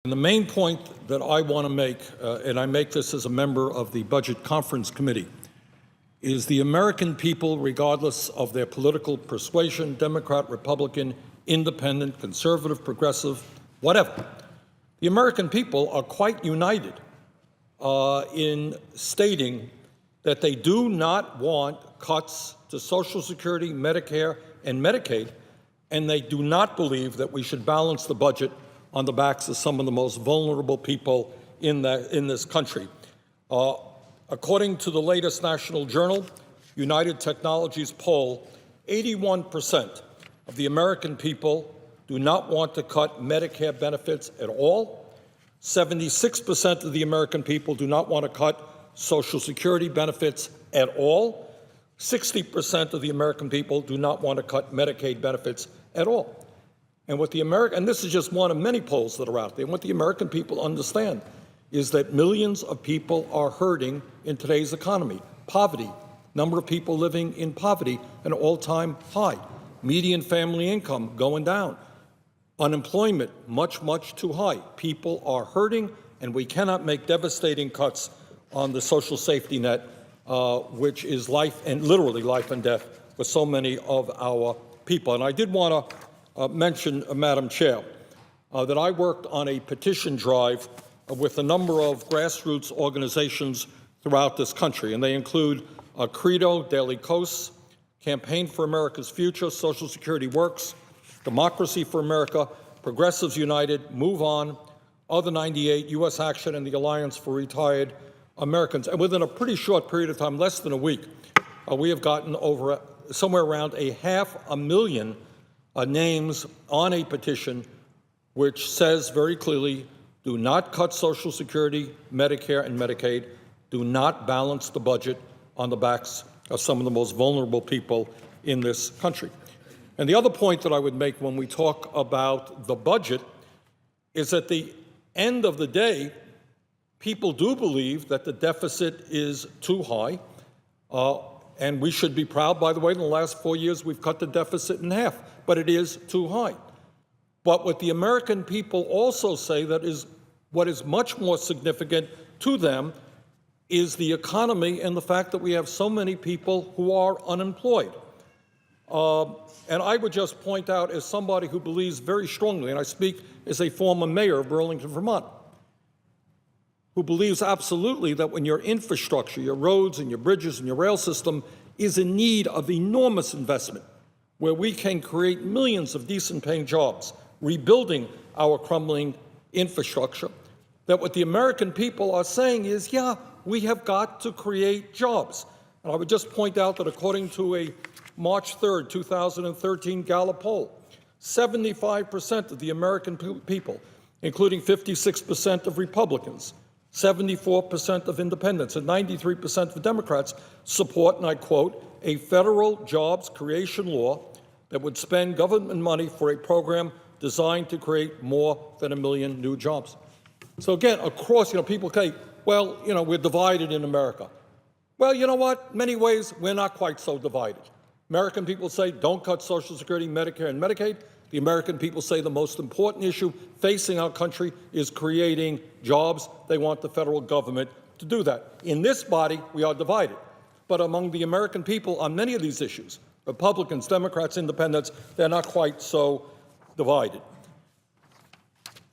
And the main point that I want to make, and I make this as a member of the Budget Conference Committee, is the American people, regardless of their political persuasion, Democrat, Republican, independent, conservative, progressive, whatever, the American people are quite united in stating that they do not want cuts to Social Security, Medicare, and Medicaid, and they do not believe that we should balance the budget on the backs of some of the most vulnerable people in this country. According to the latest National Journal United Technologies poll, 81% of the American people do not want to cut Medicare benefits at all. 76% of the American people do not want to cut Social Security benefits at all. 60% of the American people do not want to cut Medicaid benefits at all. And and this is just one of many polls that are out there, and what the American people understand is that millions of people are hurting in today's economy. Poverty, number of people living in poverty, an all-time high. Median family income going down. Unemployment, much, much too high. People are hurting, and we cannot make devastating cuts on the social safety net, which is life and literally life and death for so many of our people. And I did want to mention, Madam Chair, that I worked on a petition drive with a number of grassroots organizations throughout this country, and they include Credo, Daily Kos, Campaign for America's Future, Social Security Works, Democracy for America, Progressives United, Move On, Other 98, U.S. Action, and the Alliance for Retired Americans. And within a pretty short period of time, less than a week, we have gotten over somewhere around 500,000 names on a petition which says very clearly, do not cut Social Security, Medicare, and Medicaid. Do not balance the budget on the backs of some of the most vulnerable people in this country. And the other point that I would make when we talk about the budget is at the end of the day, people do believe that the deficit is too high. And we should be proud, by the way, in the last 4 years, we've cut the deficit in half, but it is too high. But what the American people also say that is what is much more significant to them is the economy and the fact that we have so many people who are unemployed. And I would just point out, as somebody who believes very strongly, and I speak as a former mayor of Burlington, Vermont, who believes absolutely that when your infrastructure, your roads and your bridges and your rail system is in need of enormous investment, where we can create millions of decent-paying jobs, rebuilding our crumbling infrastructure, that what the American people are saying is, yeah, we have got to create jobs. And I would just point out that according to a March 3rd, 2013 Gallup poll, 75% of the American people, including 56% of Republicans, 74% of independents, and 93% of Democrats support, and I quote, a federal jobs creation law that would spend government money for a program designed to create more than 1 million new jobs. So again, across, people say, well, we're divided in America. Well, you know what? In many ways, we're not quite so divided. American people say, don't cut Social Security, Medicare, and Medicaid. The American people say the most important issue facing our country is creating jobs. They want the federal government to do that. In this body, we are divided. But among the American people on many of these issues, Republicans, Democrats, Independents, they're not quite so divided.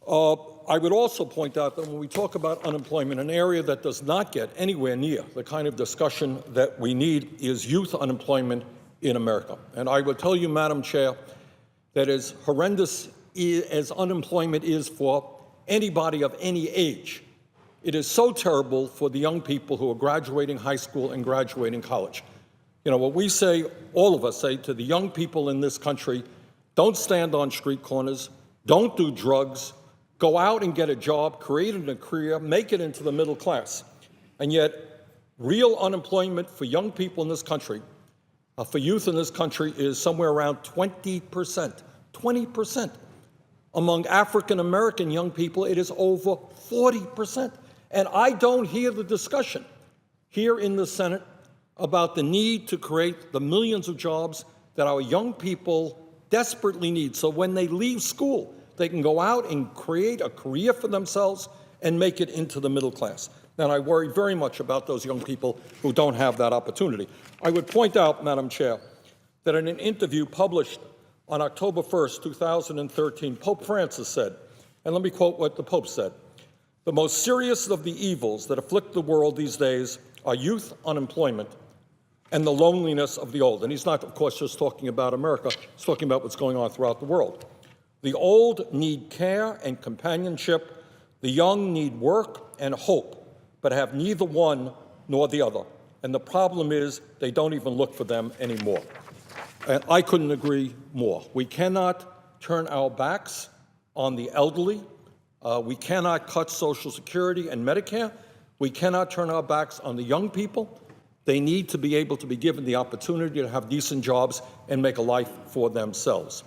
I would also point out that when we talk about unemployment, an area that does not get anywhere near the kind of discussion that we need is youth unemployment in America. And I will tell you, Madam Chair, that as horrendous as unemployment is for anybody of any age, it is so terrible for the young people who are graduating high school and graduating college. What we say, all of us say to the young people in this country, don't stand on street corners, don't do drugs, go out and get a job, create a career, make it into the middle class. And yet, real unemployment for young people in this country, for youth in this country, is somewhere around 20%. 20%. Among African-American young people, it is over 40%. And I don't hear the discussion here in the Senate about the need to create the millions of jobs that our young people desperately need. So when they leave school, they can go out and create a career for themselves and make it into the middle class. And I worry very much about those young people who don't have that opportunity. I would point out, Madam Chair, that in an interview published on October 1st, 2013, Pope Francis said, and let me quote what the Pope said, "The most serious of the evils that afflict the world these days are youth unemployment and the loneliness of the old." And he's not, of course, just talking about America. He's talking about what's going on throughout the world. "The old need care and companionship. The young need work and hope, but have neither one nor the other. And the problem is they don't even look for them anymore." And I couldn't agree more. We cannot turn our backs on the elderly. We cannot cut Social Security and Medicare. We cannot turn our backs on the young people. They need to be able to be given the opportunity to have decent jobs and make a life for themselves.